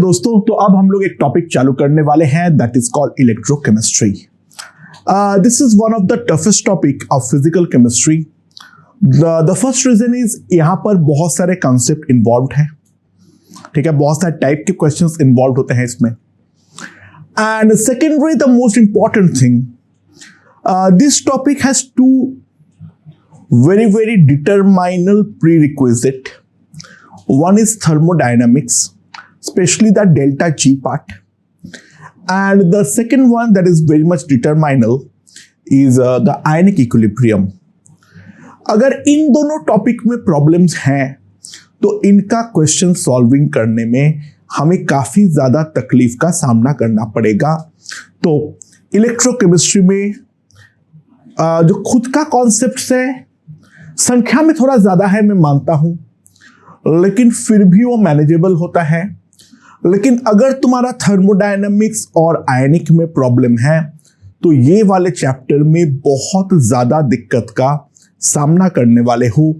दोस्तों, तो अब हम लोग एक टॉपिक चालू करने वाले हैं that is called electrochemistry. This is one of the toughest topic of physical chemistry. The first reason is यहां पर बहुत सारे कॉन्सेप्ट इन्वॉल्व हैं, ठीक है, बहुत सारे टाइप के क्वेश्चंस इन्वॉल्व होते हैं इसमें। And secondary the most important thing, this topic has to very determinal prerequisite. One is thermodynamics, especially the delta G part, and the second one that is very much determinal is the ionic equilibrium. अगर इन दोनों topic में problems हैं तो इनका question solving करने में हमें काफी ज्यादा तकलीफ का सामना करना पड़ेगा। तो इलेक्ट्रोकेमिस्ट्री में जो खुद का कॉन्सेप्ट है संख्या में थोड़ा ज्यादा है, मैं मानता हूं, लेकिन फिर भी वो मैनेजेबल होता है। लेकिन अगर तुम्हारा थर्मोडायनामिक्स और आयनिक में प्रॉब्लम है तो ये वाले चैप्टर में बहुत ज्यादा दिक्कत का सामना करने वाले हो।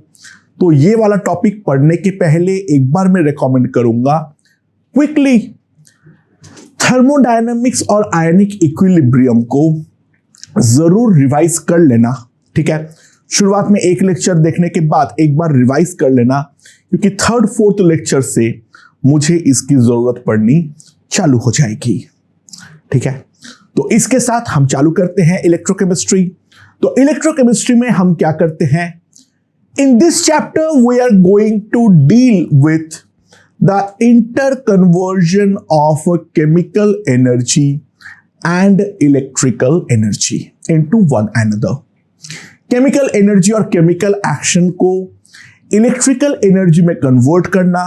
तो ये वाला टॉपिक पढ़ने के पहले एक बार मैं रिकमेंड करूंगा क्विकली थर्मोडायनामिक्स और आयनिक इक्विलिब्रियम को जरूर रिवाइज कर लेना, ठीक है। शुरुआत में एक लेक्चर देखने के बाद एक बार रिवाइज कर लेना, क्योंकि थर्ड फोर्थ लेक्चर से मुझे इसकी जरूरत पड़नी चालू हो जाएगी, ठीक है। तो इसके साथ हम चालू करते हैं इलेक्ट्रोकेमिस्ट्री। तो इलेक्ट्रोकेमिस्ट्री में हम क्या करते हैं, in this chapter we are going to deal with the interconversion of chemical energy and electrical energy into one another. Chemical energy और केमिकल एक्शन को इलेक्ट्रिकल एनर्जी में कन्वर्ट करना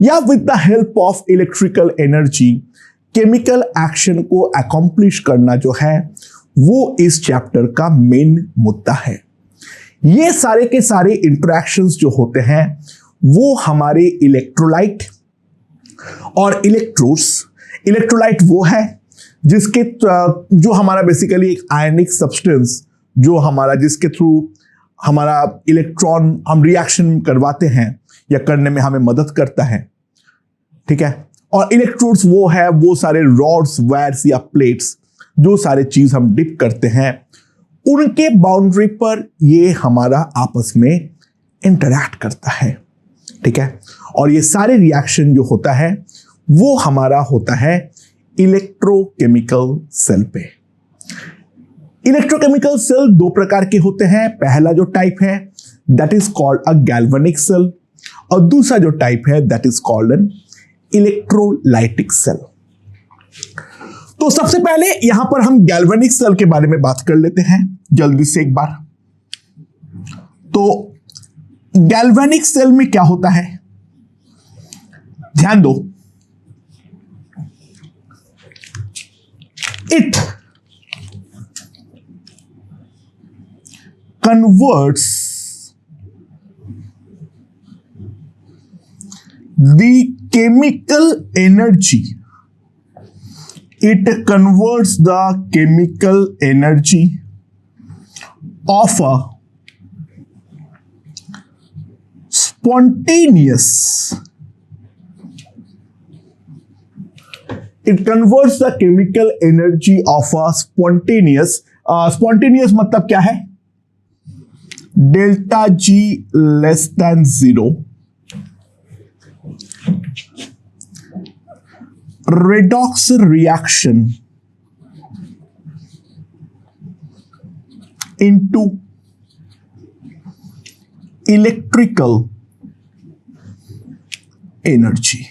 या with the help of electrical energy chemical action को accomplish करना जो है वो इस चैप्टर का मेन मुद्दा है। ये सारे के सारे इंटरैक्शंस जो होते हैं वो हमारे इलेक्ट्रोलाइट और इलेक्ट्रोड्स, इलेक्ट्रोलाइट वो है जिसके जो हमारा बेसिकली एक आयनिक सब्सटेंस जो हमारा जिसके थ्रू हमारा इलेक्ट्रॉन हम रिएक्शन करवाते हैं या करने में हमें मदद करता है, ठीक है। और इलेक्ट्रोड्स वो है वो सारे रॉड्स, वायर्स या प्लेट्स जो सारे चीज हम डिप करते हैं उनके बाउंड्री पर ये हमारा आपस में इंटरैक्ट करता है, ठीक है। और ये सारे रिएक्शन जो होता है वो हमारा होता है इलेक्ट्रोकेमिकल सेल पे। इलेक्ट्रोकेमिकल सेल दो प्रकार के होते हैं। पहला जो टाइप है that is called a galvanic cell और दूसरा जो टाइप है that is called an electrolytic cell. तो सबसे पहले यहां पर हम गैल्वेनिक सेल के बारे में बात कर लेते हैं जल्दी से एक बार। तो गैल्वेनिक सेल में क्या होता है, ध्यान दो, it converts the chemical energy. It converts the chemical energy of a spontaneous. It converts the chemical energy of a spontaneous. Spontaneous मतलब क्या है, delta G less than 0 redox reaction into electrical energy.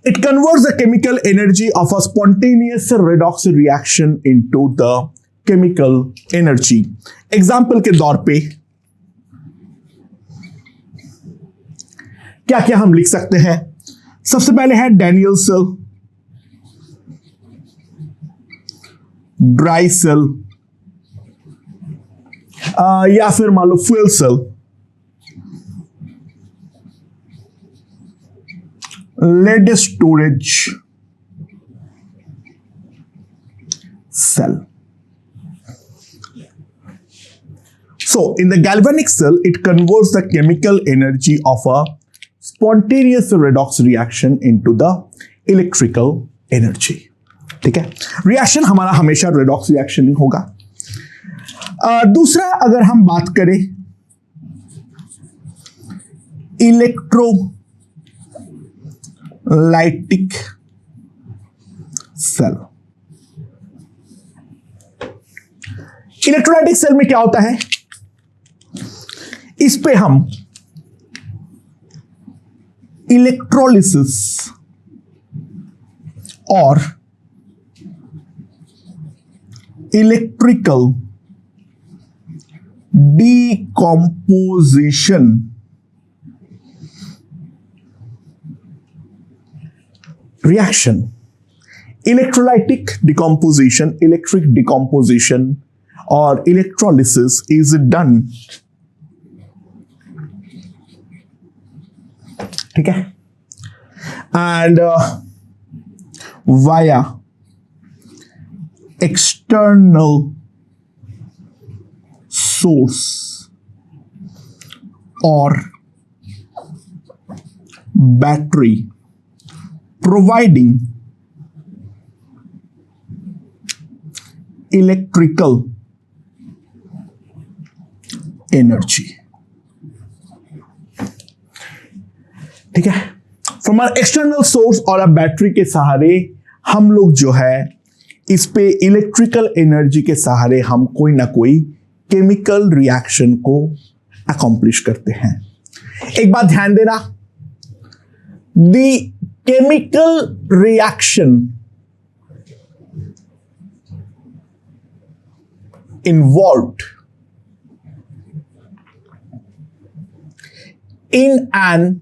It converts the chemical energy of a spontaneous redox reaction into the chemical energy. Example के तौर पे क्या क्या हम लिख सकते हैं, सबसे पहले है डैनियल सेल, ड्राई सेल या फिर मान लो fuel cell, lead storage cell. So in the galvanic cell, it converts the chemical energy of a spontaneous redox reaction into the electrical energy. ठीक है, रिएक्शन हमारा हमेशा रेडॉक्स रिएक्शन ही होगा. दूसरा अगर हम बात करें इलेक्ट्रोलाइटिक सेल. इलेक्ट्रोलाइटिक सेल में क्या होता है, इस पे हम इलेक्ट्रोलिसिस और electrical decomposition reaction, electrolytic decomposition, electric decomposition or electrolysis is done. ठीक है, and via external source or battery providing electrical energy. ठीक है, फ्रॉम आर एक्सटर्नल सोर्स और अ बैटरी के सहारे हम लोग जो है इस पे इलेक्ट्रिकल एनर्जी के सहारे हम कोई ना कोई केमिकल रिएक्शन को अकॉम्प्लिश करते हैं. एक बात ध्यान देना, the chemical reaction involved in an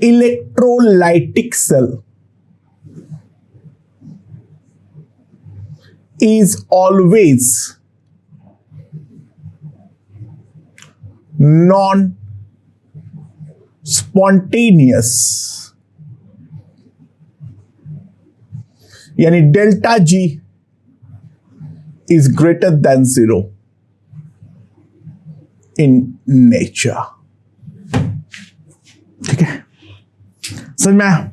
electrolytic cell is always non-spontaneous, यानी delta G is greater than 0 in nature. ठीक है, समझ में आया?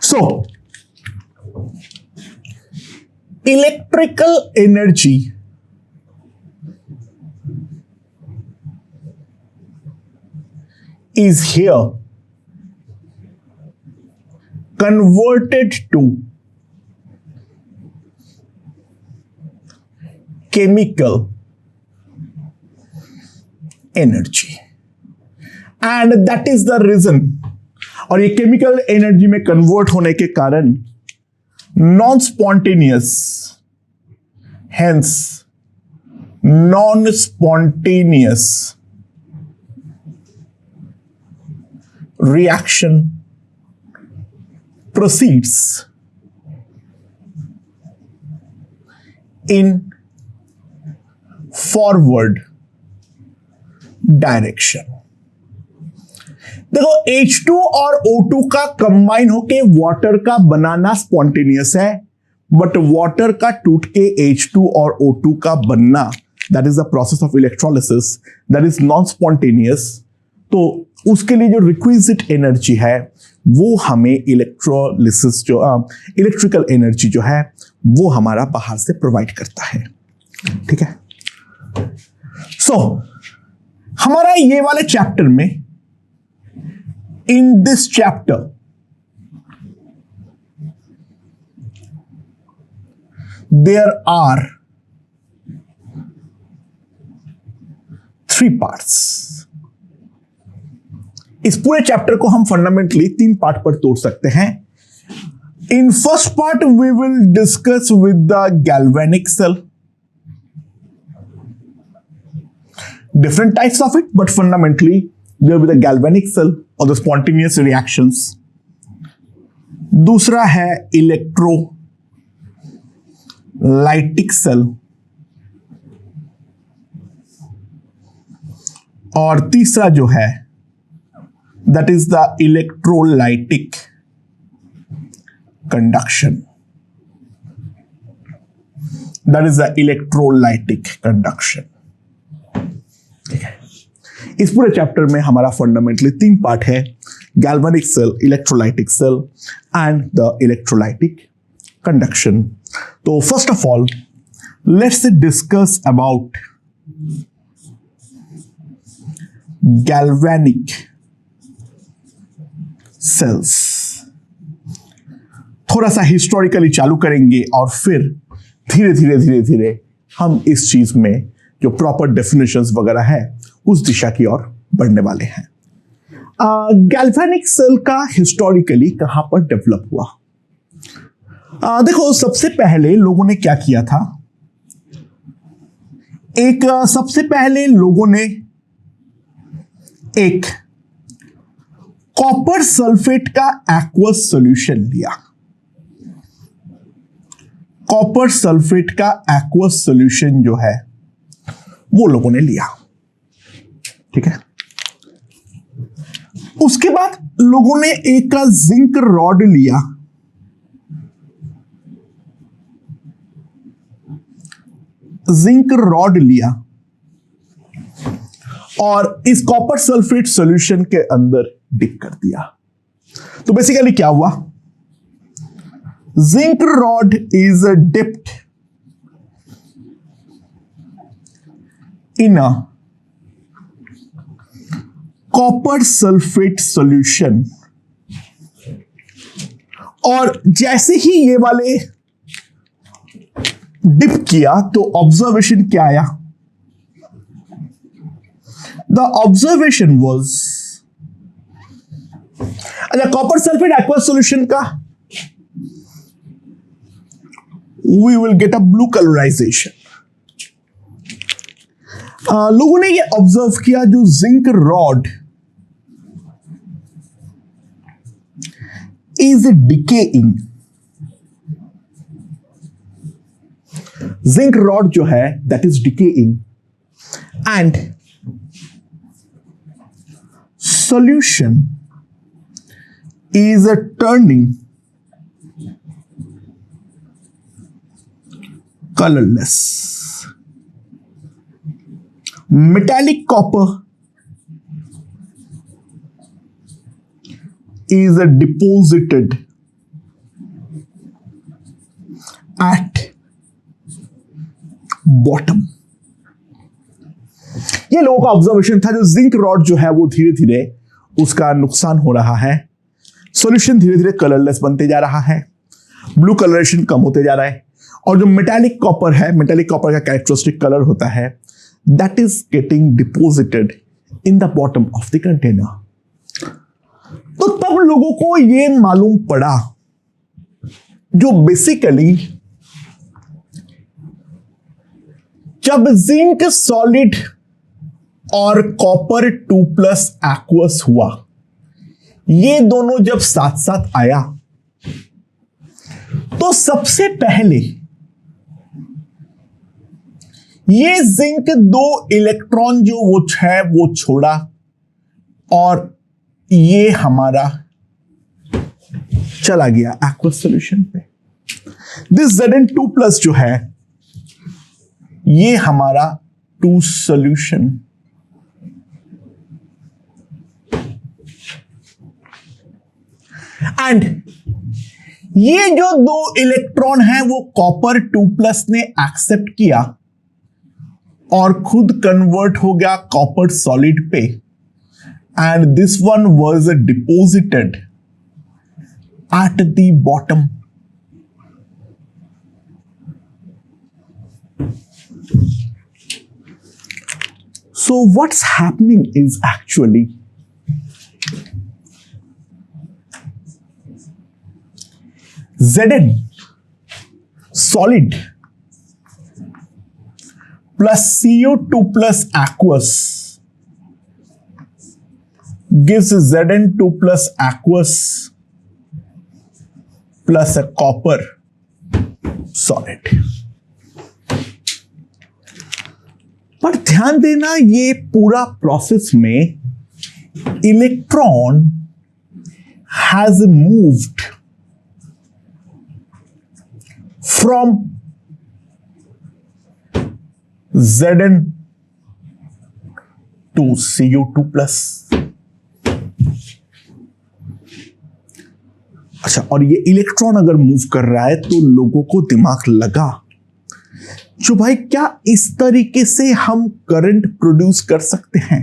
So electrical energy is here converted to chemical energy, and that is the reason, और ये chemical energy में convert होने के कारण non spontaneous, hence non spontaneous reaction proceeds in forward direction. देखो H2 और O2 का कंबाइन होके वाटर का बनाना स्पॉन्टेनियस है, बट वाटर का टूट के H2 और O2 का बनना, that is the process of electrolysis, that is non spontaneous. तो उसके लिए जो रिक्विजिट एनर्जी है वो हमें इलेक्ट्रोलिसिस जो इलेक्ट्रिकल एनर्जी जो है वो हमारा बाहर से प्रोवाइड करता है. ठीक है, सो हमारा ये वाले चैप्टर में, in this chapter there are 3 parts. इस पूरे चैप्टर को हम फंडामेंटली 3 पार्ट पर तोड़ सकते हैं. In first part we will discuss with the galvanic cell, different types of it, but fundamentally there will be the galvanic cell or the spontaneous reactions. दूसरा है electrolytic cell, और तीसरा जो है that is the electrolytic conduction. That is the electrolytic conduction. इस पूरे chapter में हमारा फंडामेंटली 3 पार्ट है, galvanic cell, electrolytic cell and the electrolytic conduction. तो first of all let's discuss about galvanic cells. थोड़ा सा हिस्टोरिकली चालू करेंगे और फिर धीरे धीरे धीरे धीरे हम इस चीज में जो प्रॉपर डेफिनेशंस वगैरह है उस दिशा की ओर बढ़ने वाले हैं। गैल्वेनिक सेल का हिस्टोरिकली कहां पर डेवलप हुआ? देखो, सबसे पहले लोगों ने क्या किया था, सबसे पहले लोगों ने एक कॉपर सल्फेट का एक्वस सॉल्यूशन लिया। कॉपर सल्फेट का एक्वस सॉल्यूशन जो है वो लोगों ने लिया, ठीक है। उसके बाद लोगों ने एक का जिंक रॉड लिया, जिंक रॉड लिया और इस कॉपर सल्फेट सॉल्यूशन के अंदर डिप कर दिया। तो बेसिकली क्या हुआ, zinc rod is dipped in a copper sulphate solution, और जैसे ही ये वाले डिप किया तो ऑब्जर्वेशन क्या आया? द ऑब्जर्वेशन वाज, अच्छा, कॉपर सल्फेट एक्वस सॉल्यूशन का we will get a blue colourisation. लोगों ने ये ऑब्जर्व किया, जो zinc rod is decaying, zinc rod जो है that is decaying and solution is turning colorless. Metallic copper is deposited at bottom. ये लोगों का ऑब्जर्वेशन था, जो जिंक रॉड जो है वो धीरे धीरे उसका नुकसान हो रहा है, सॉल्यूशन धीरे धीरे कलरलेस बनते जा रहा है, ब्लू कलरेशन कम होते जा रहा है, और जो मेटालिक कॉपर है, मेटालिक कॉपर का कैरेक्टरिस्टिक कलर होता है that is getting deposited in the bottom of the container. तो तब लोगों को यह मालूम पड़ा, जो बेसिकली जब जिंक सॉलिड और कॉपर 2+ एक्वस हुआ, ये दोनों जब साथ साथ आया तो सबसे पहले ये जिंक 2 इलेक्ट्रॉन जो वो है वो छोड़ा और ये हमारा चला गया एक्वस सॉल्यूशन पे। दिस Zn2+ जो है ये हमारा 2 सॉल्यूशन, एंड ये जो 2 इलेक्ट्रॉन है वो कॉपर 2+ ने एक्सेप्ट किया और खुद कन्वर्ट हो गया कॉपर सॉलिड पे, and this one was deposited at the bottom. So what's happening is actually Zn solid plus CO2 plus aqueous gives Zn2 plus aqueous plus a copper solid। पर ध्यान देना, ये पूरा प्रोसेस में electron has moved from Zn 2Cu2+। अच्छा, और ये electron अगर मूव कर रहा है तो लोगों को दिमाग लगा जो भाई क्या इस तरीके से हम करंट प्रोड्यूस कर सकते हैं,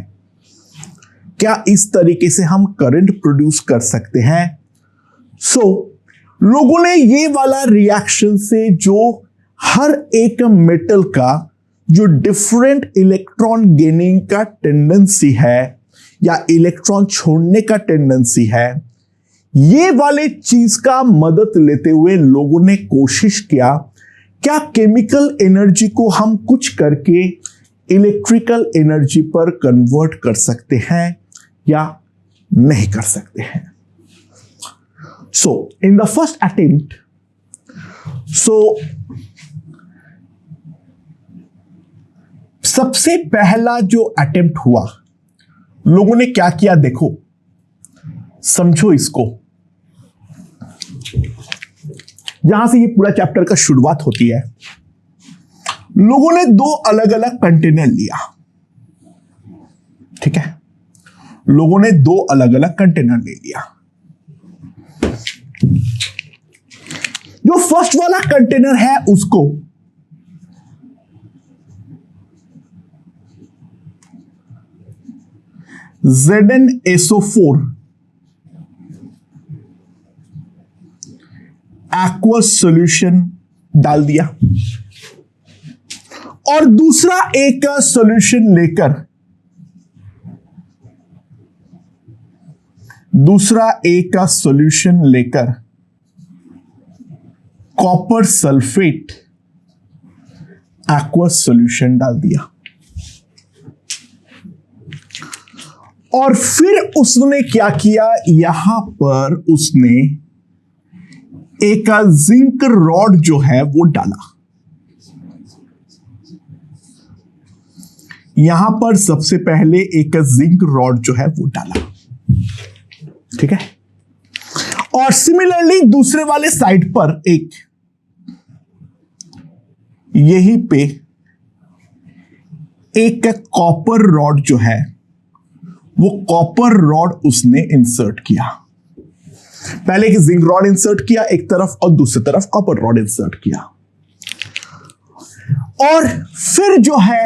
क्या इस तरीके से हम करंट प्रोड्यूस कर सकते हैं। सो लोगों ने ये वाला रिएक्शन से जो हर एक मेटल का जो डिफरेंट इलेक्ट्रॉन गेनिंग का टेंडेंसी है या इलेक्ट्रॉन छोड़ने का टेंडेंसी है, ये वाले चीज का मदद लेते हुए लोगों ने कोशिश किया क्या केमिकल एनर्जी को हम कुछ करके इलेक्ट्रिकल एनर्जी पर कन्वर्ट कर सकते हैं या नहीं कर सकते हैं। सो इन द फर्स्ट अटेम्प्ट, सबसे पहला जो अटेम्प्ट हुआ, लोगों ने क्या किया देखो, समझो इसको। जहां से ये पूरा चैप्टर का शुरुआत होती है, लोगों ने दो अलग अलग कंटेनर लिया, ठीक है, लोगों ने दो अलग अलग कंटेनर ले लिया। जो फर्स्ट वाला कंटेनर है उसको ZnSO4 एक्वस सॉल्यूशन डाल दिया और दूसरा एक सॉल्यूशन लेकर कॉपर सल्फेट एक्वस सॉल्यूशन डाल दिया। और फिर उसने क्या किया, यहां पर उसने एक जिंक रॉड जो है वो डाला। यहां पर सबसे पहले एक जिंक रॉड जो है वो डाला, ठीक है। और सिमिलरली दूसरे वाले साइड पर एक यहीं पे एक कॉपर रॉड जो है वो कॉपर रॉड उसने इंसर्ट किया। पहले एक जिंक रॉड इंसर्ट किया एक तरफ और दूसरी तरफ कॉपर रॉड इंसर्ट किया। और फिर जो है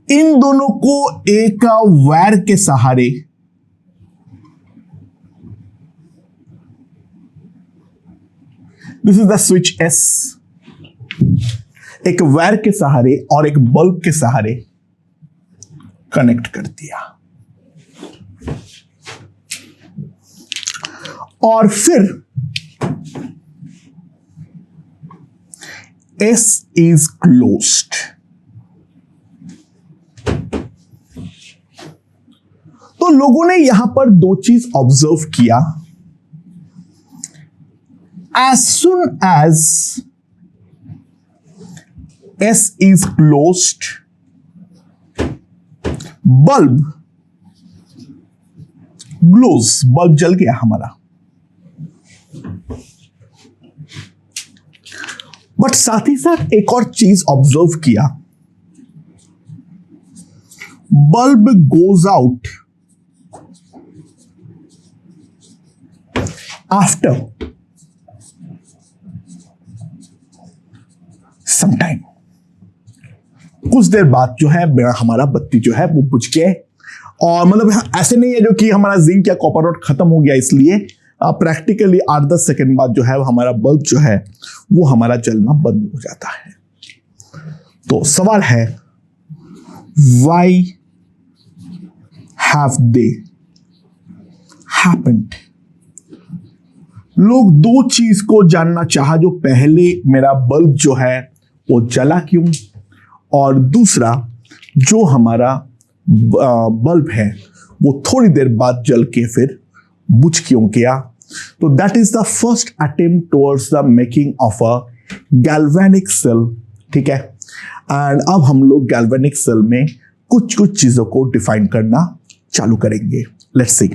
इन दोनों को एक वायर के सहारे this is the switch S, एक वायर के सहारे और एक बल्ब के सहारे कनेक्ट कर दिया। और फिर S is closed। तो लोगों ने यहां पर दो चीज ऑब्जर्व किया। As soon as S is closed, bulb glows, bulb जल गया हमारा। बट साथ ही साथ एक और चीज ऑब्जर्व किया, bulb goes out after some time. कुछ देर बाद जो है हमारा बत्ती जो है वो बुझ गए। और मतलब ऐसे नहीं है जो कि हमारा जिंक या कॉपर रॉड खत्म हो गया, इसलिए प्रैक्टिकली 8-10 सेकेंड बाद जो है हमारा बल्ब जो है वो हमारा जलना बंद हो जाता है। तो सवाल है, why have they happened? लोग दो चीज को जानना चाहा, जो पहले मेरा बल्ब जो है वो जला क्यों, और दूसरा जो हमारा बल्ब है वो थोड़ी देर बाद जल के फिर बुझ क्यों गया। तो that is the first attempt towards the making of a galvanic cell, ठीक है। एंड अब हम लोग गैल्वेनिक सेल में कुछ चीजों को डिफाइन करना चालू करेंगे। Let's see.